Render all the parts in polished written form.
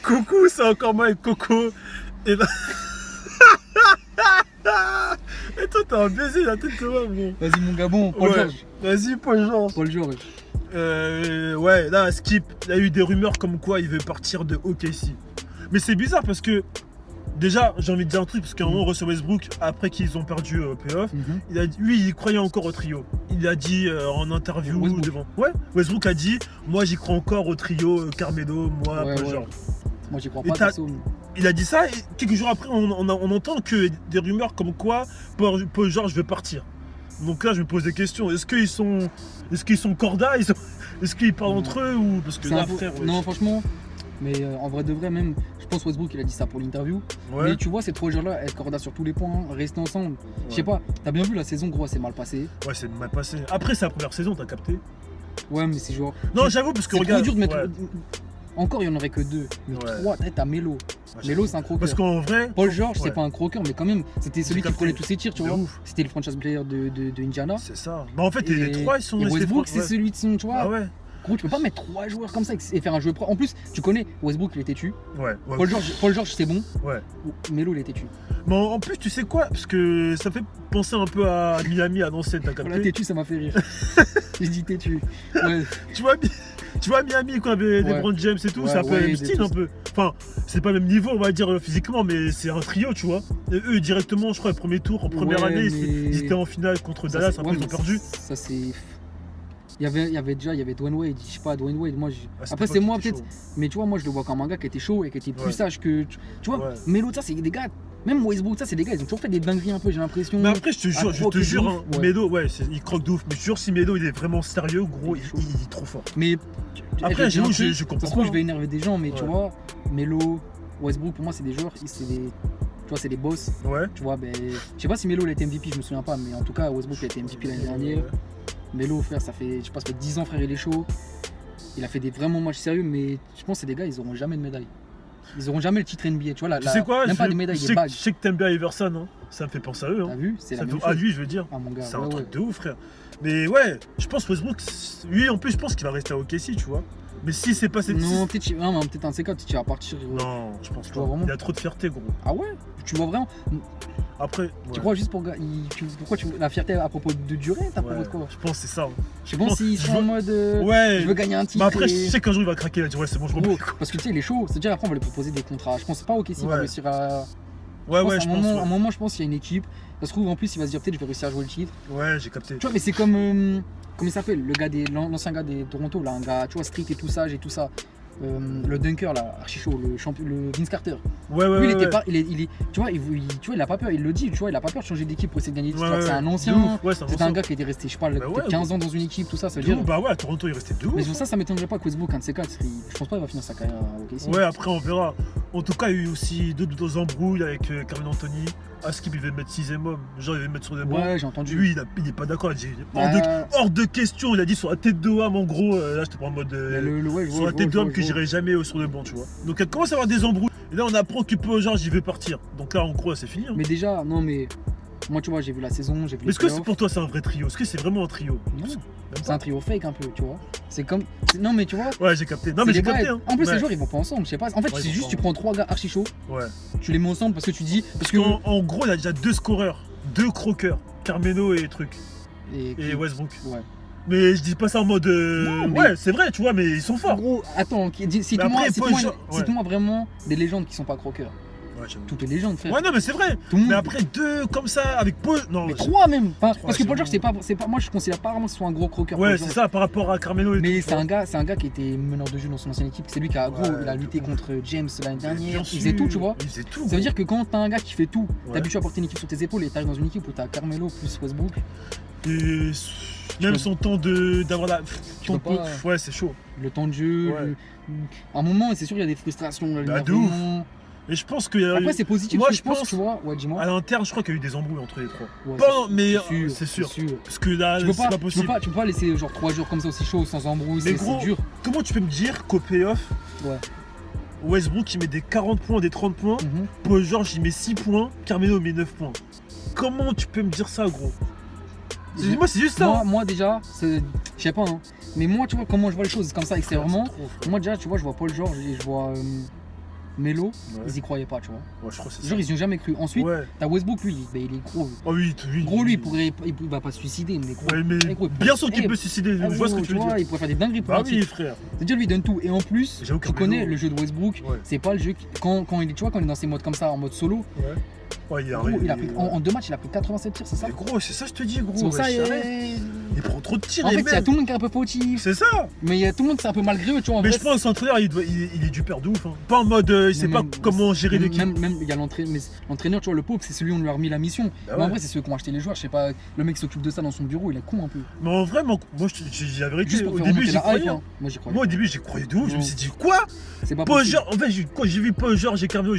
Coucou, c'est encore moi et Coco. Et, là... et toi, t'as un baiser la tête de moi, bon. Vas-y, mon gars, bon, Paul George. Vas-y, Paul George. Paul George. Ouais, là, Skip, il y a eu des rumeurs comme quoi il veut partir de OKC. Mais c'est bizarre parce que, déjà, j'ai envie de dire un truc, parce qu'à un moment, Russell Westbrook, après qu'ils ont perdu playoff, il a dit, lui, il croyait encore au trio. Il a dit en interview devant. Ouais, Westbrook a dit, moi, j'y crois encore au trio Carmelo, moi, Paul George. Moi, j'y crois pas, perso. Il a dit ça, et quelques jours après, on entend que des rumeurs comme quoi Paul George veut partir. Donc là, je me pose des questions. Est-ce qu'ils sont corda? Est-ce qu'ils parlent entre eux ou parce que là, frère, non, franchement. Mais en vrai de vrai, même, je pense Westbrook il a dit ça pour l'interview. Ouais. Mais tu vois, ces trois joueurs-là, être corda sur tous les points, rester ensemble. Ouais. Je sais pas, t'as bien vu la saison, gros, c'est mal passé. Ouais, c'est mal passé. Après, c'est la première saison, t'as capté? Ouais, mais c'est genre. Non, j'avoue, parce que regarde. C'est trop dur de mettre. Encore, il n'y en aurait que deux. Mais trois, t'as Melo. Ouais, Melo, c'est un croqueur. Parce qu'en vrai. Paul George, c'est pas un croqueur, mais quand même, c'était celui qui prenait tous ses tirs, tu vois. C'était le franchise player de Indiana. C'est ça. Bah, en fait, les trois, ils sont. Et Westbrook, c'est celui de son, tu vois. Ah ouais. Gros, tu peux pas mettre trois joueurs comme ça et faire un jeu pro. En plus, tu connais Westbrook, il est têtu. Ouais. Paul George, c'est bon. Ouais. Melo, il est têtu. Mais en plus, tu sais quoi? Parce que ça fait penser un peu à Miami, à l'ancienne, t'as capté? Voilà, têtu, ça m'a fait rire. J'ai dit têtu. Ouais. Tu vois Miami quand il y avait des LeBron James et tout, c'est un peu le même style un peu. Enfin, c'est pas le même niveau on va dire physiquement, mais c'est un trio, tu vois. Et eux directement, je crois, le premier tour, en première année, ils étaient en finale contre Dallas, après ils ont perdu. Ça c'est... Il y avait Dwayne Wade, je sais pas, Dwayne Wade, moi après c'est moi peut-être, mais tu vois, moi je le vois comme un gars qui était chaud et qui était plus sage que... Tu vois, Melo, ça c'est des gars... Même Westbrook, ça c'est des gars, ils ont toujours fait des dingueries un peu, j'ai l'impression. Mais après, je te jure, hein, Melo, il croque de ouf. Mais je te jure, si Melo il est vraiment sérieux, gros, il est trop fort. Mais après, je comprends pas. Je vais énerver des gens, mais tu vois, Melo, Westbrook, pour moi, c'est des joueurs, c'est des. Tu vois, c'est des boss. Ouais. Tu vois, je sais pas si Melo il a été MVP, je me souviens pas, mais en tout cas, Westbrook a été MVP l'année dernière. Melo, frère, ça fait 10 ans, frère, il est chaud. Il a fait des vraiment matchs sérieux, mais je pense que c'est des gars, ils auront jamais de médaille. Ils auront jamais le titre NBA, tu vois, tu sais quoi, même pas des médailles, des bagues. Je sais que t'aimes bien Iverson, hein. Ça me fait penser à eux. Hein. T'as vu, c'est la même chose. À lui, je veux dire. Ah, mon gars, c'est un truc de ouf, frère. Mais ouais, je pense Westbrook, lui en plus, je pense qu'il va rester à OKC, tu vois. Mais si c'est pas cette. Non, peut-être un C4, tu vas partir. Non, je pense pas. Vraiment... Il a trop de fierté, gros. Ah ouais? Tu vois vraiment? Après. Tu crois juste pour. Pourquoi la fierté à propos de durée? À propos de quoi? Je pense que c'est ça. Je pense s'ils sont en mode. Ouais. Je veux gagner un titre. Mais après, je sais qu'un jour il va craquer, il va dire ouais, c'est bon, je m'en bats. Parce que tu sais, il est chaud. C'est-à-dire après, on va lui proposer des contrats. Je pense pas OK s'il va réussir à. Ouais, je pense. À un moment, je pense qu'il y a une équipe. Ça se trouve, en plus, il va se dire peut-être je vais réussir à jouer le titre. Ouais, j'ai capté. Tu vois, mais c'est comme. Comment il s'appelle? L'ancien gars des Toronto, là, un gars, tu vois, strict et tout sage et tout ça. Le dunker là, archi chaud, le Vince Carter. Ouais. Lui, il était pas, tu vois, il a pas peur, il le dit, tu vois, il a pas peur de changer d'équipe pour essayer de gagner des titres. C'est un ancien, c'est un gars qui était resté, je parle, peut-être 15 ans dans une équipe, tout ça, ça veut dire. Bah ouais, à Toronto, il restait 2 ans. Mais sur ça m'étonnerait pas que Westbrook, un de ces quatre, je pense pas qu'il va finir sa carrière à OKC. Ouais, après on verra. En tout cas, il y a eu aussi d'autres embrouilles avec Carmelo Anthony. Skip, il veut mettre 6ème homme. Genre, il veut mettre sur des bancs. Ouais, j'ai entendu. Lui, il est pas d'accord. Il dit hors de question. Il a dit sur la tête de homme, en gros. Là, j'étais pas en mode. Sur la tête de homme que j'irai jamais sur le banc, tu vois. Donc, il commence à avoir des embrouilles. Et là, on apprend que Paul George, il veut partir. Donc là, en gros, c'est fini. Hein. Mais déjà, non, mais. Moi, tu vois, j'ai vu la saison, j'ai vu. Mais est-ce que pour toi, c'est un vrai trio? Est-ce que c'est vraiment un trio? Non. C'est un trio fake un peu, tu vois. C'est comme. Non, mais tu vois. Ouais, j'ai capté. Non, mais j'ai capté. Hein. En plus, les joueurs, ils vont pas ensemble. Je sais pas. En fait, c'est juste, tu prends 3 gars archi chauds. Ouais. Tu les mets ensemble parce que tu dis. Parce qu'en gros, il y a déjà 2 scoreurs, 2 croqueurs. Carmelo et truc. Et Westbrook. Ouais. Mais je dis pas ça en mode. Ouais, c'est vrai, tu vois, mais ils sont forts. Gros, attends, cite-moi vraiment des légendes qui sont pas croqueurs. Ouais, toutes les légendes, frère. Ouais, non, mais c'est vrai. Mais après 2 comme ça, avec Paul. Non, mais 3 même. Parce que Paul George, c'est pas. Moi, je considère pas vraiment que ce soit un gros croqueur. Ouais, c'est ça, par rapport à Carmelo et mais c'est un gars qui était meneur de jeu dans son ancienne équipe. C'est lui qui a, il a lutté contre James l'année dernière. Il faisait tout, tu vois. Il faisait tout. Ça veut dire que quand t'as un gars qui fait tout, t'es habitué à porter une équipe sur tes épaules et t'arrives dans une équipe où t'as Carmelo plus Westbrook. Et même son temps d'avoir la. Ouais, c'est chaud. Le temps de jeu. À un moment, c'est sûr, il y a des frustrations. De ouf. Et je pense qu'il y a. Après, c'est positif. Moi, je pense, tu vois. Ouais, dis-moi. À l'interne, je crois qu'il y a eu des embrouilles entre les 3. Ouais, bon, mais c'est sûr. Parce que là, c'est pas possible. Tu peux pas laisser genre 3 jours comme ça aussi chaud sans embrouille. C'est dur. Comment tu peux me dire qu'au payoff, Westbrook il met des 40 points, des 30 points, Paul George il met 6 points, Carmelo met 9 points. Comment tu peux me dire ça, gros? Moi, c'est juste ça. Moi déjà, je sais pas, hein. Mais moi, tu vois comment je vois les choses comme ça extérieurement. Moi déjà, tu vois, je vois Paul George et je vois. Melo, Ouais. ils y croyaient pas, tu vois. Ouais, je crois que c'est ça. Genre, ils y ont jamais cru. Ensuite, Ouais. t'as Westbrook, lui, bah, il est gros. Oh oui, oui. Gros, lui, il va pas se suicider, mais gros. Ouais, mais Eh, gros, bien sûr qu'il eh, peut se suicider, ah, je vois ce que gros, tu veux vois, dire. il pourrait faire des dingueries pour Ah un oui, titre. frère. C'est-à-dire, lui, il donne tout. Et en plus, J'avoue tu qu'un connais Melo- le jeu de Westbrook, Ouais. c'est pas le jeu quand il est, tu vois, quand il est dans ses modes comme ça, en mode solo, Ouais. Ouais, il gros, arrive. il a pris, en 2 matchs, il a pris 87 tirs, c'est ça? Mais gros, c'est ça, je te dis, gros. C'est pour ça, ouais, il arrête. Il prend trop de tirs, En et fait, il y a même- tout le monde qui est un peu fautif, C'est ça. mais il y a tout le monde qui est un peu malgré eux, tu vois. En Mais vrai, je pense que l'entraîneur, il est du père de ouf. Hein. Pas en mode, il sait Mais pas même- comment gérer l'équipe. Même il y a l'entraîneur, tu vois, le pauvre, c'est celui où on lui a remis la mission. Bah Mais ouais. en vrai, c'est ceux qui ont acheté les joueurs. Je sais pas, le mec qui s'occupe de ça dans son bureau, il est con un peu. Mais en vrai, moi, je dis la vérité. Juste pour Au faire début, remonter j'y la hype. croyais. Hein. Moi, j'y croyais. Moi, au début, j'y croyais de ouf. Je me Non. suis dit, quoi C'est pas Paul possible. George, en fait, quand j'ai vu Paul George et Carmelo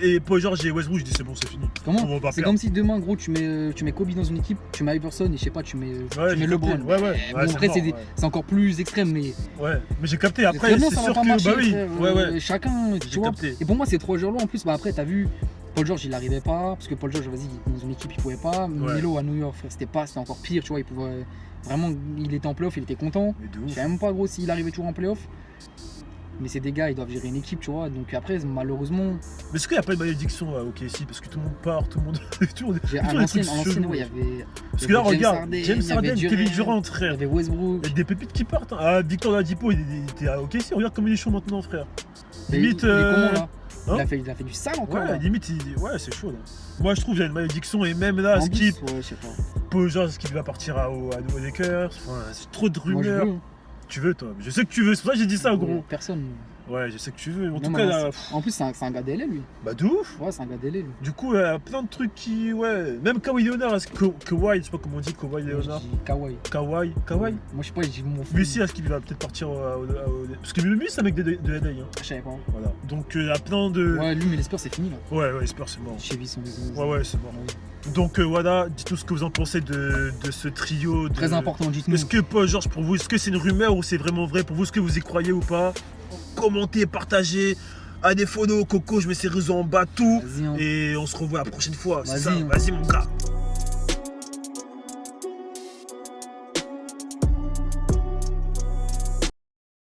et Paul George et Westbrook, je dis, c'est bon, c'est fini. On Comment va pas C'est perdre. comme si demain, gros, tu mets Kobe dans une équipe, tu mets Iverson et je sais pas, tu mets Ouais, tu j'ai mets LeBron. capté. Ouais, ouais. Bon, Ouais, c'est après, mort, ouais. c'est encore plus extrême, mais Ouais, mais j'ai capté. c'est Après, très bon, c'est ça va sûr pas que. marcher. Bah oui, frère. ouais, ouais. Chacun, tu J'ai vois. capté. Et pour moi, ces 3 joueurs-là, en plus, bah après, t'as vu, Paul George, il arrivait pas, parce que Paul George, vas-y, dans une équipe, il pouvait pas. Melo à New York, frère, c'était encore pire, tu vois, il pouvait. Vraiment, il était en playoff, il était content. Mais de Je ouf. sais même pas, gros, s'il arrivait toujours en playoff. Mais c'est des gars, ils doivent gérer une équipe, tu vois. Donc après, malheureusement, Mais est-ce qu'il n'y a pas de malédiction à OKC parce que tout le monde part, tout le monde. tout le monde- à tout le l'ancienne, truc ouais, chelou. il y avait. Parce il que y là, avait regarde, James il y avait Harden, Kevin Durant, frère. Il y avait Westbrook. Il y a des pépites qui partent. Hein. Ah, Victor Oladipo, il était à OKC. Regarde comme il est chaud maintenant, frère. Mais Limite. il est comment là hein il a fait du sale encore. Ouais, là. limite, ouais, c'est chaud là. Moi, je trouve qu'il y a une malédiction et même là, En Skip, plus, ouais, je sais pas. Paul George, Skip va partir aux Lakers. Enfin, c'est trop de Moi, je rumeurs. veux. Tu veux, toi. Je sais que tu veux. C'est pour ça que j'ai dit ça, gros. Personne. Ouais, je sais que tu veux. En Non, tout mais cas, non, là, en plus, c'est un gars DLA lui. bah de ouf. Ouais, c'est un gars DLA lui. Du coup, il y a plein de trucs qui. Ouais. Même Kawhi Leonard, Kawhi, je sais pas comment on dit, Kawhi Moi, je Leonard. dis Kawhi. Kawhi. Moi, je sais pas, je dis mon fou. Lui aussi, est-ce qu'il va peut-être partir parce que lui, c'est un mec de LA. Hein. Je savais pas. Voilà. Donc, il y a plein de. Ouais, lui, mais les Spurs, c'est fini là. Ouais, Spurs, c'est mort. Chevy sont. Ouais, ouais, c'est mort. Ouais. Donc, voilà, dites-nous ce que vous en pensez de ce trio. Très important, dites-nous. Est-ce que Paul George, pour vous, est-ce que c'est une rumeur ou c'est vraiment vrai? Pour vous, est-ce que vous y croyez ou pas? Commentez, partagez. À des photos, Coco, je mets ses réseaux en bas, tout. Vas-y, hein. Et on se revoit la prochaine fois. C'est Vas-y, ça. hein. Vas-y, mon gars.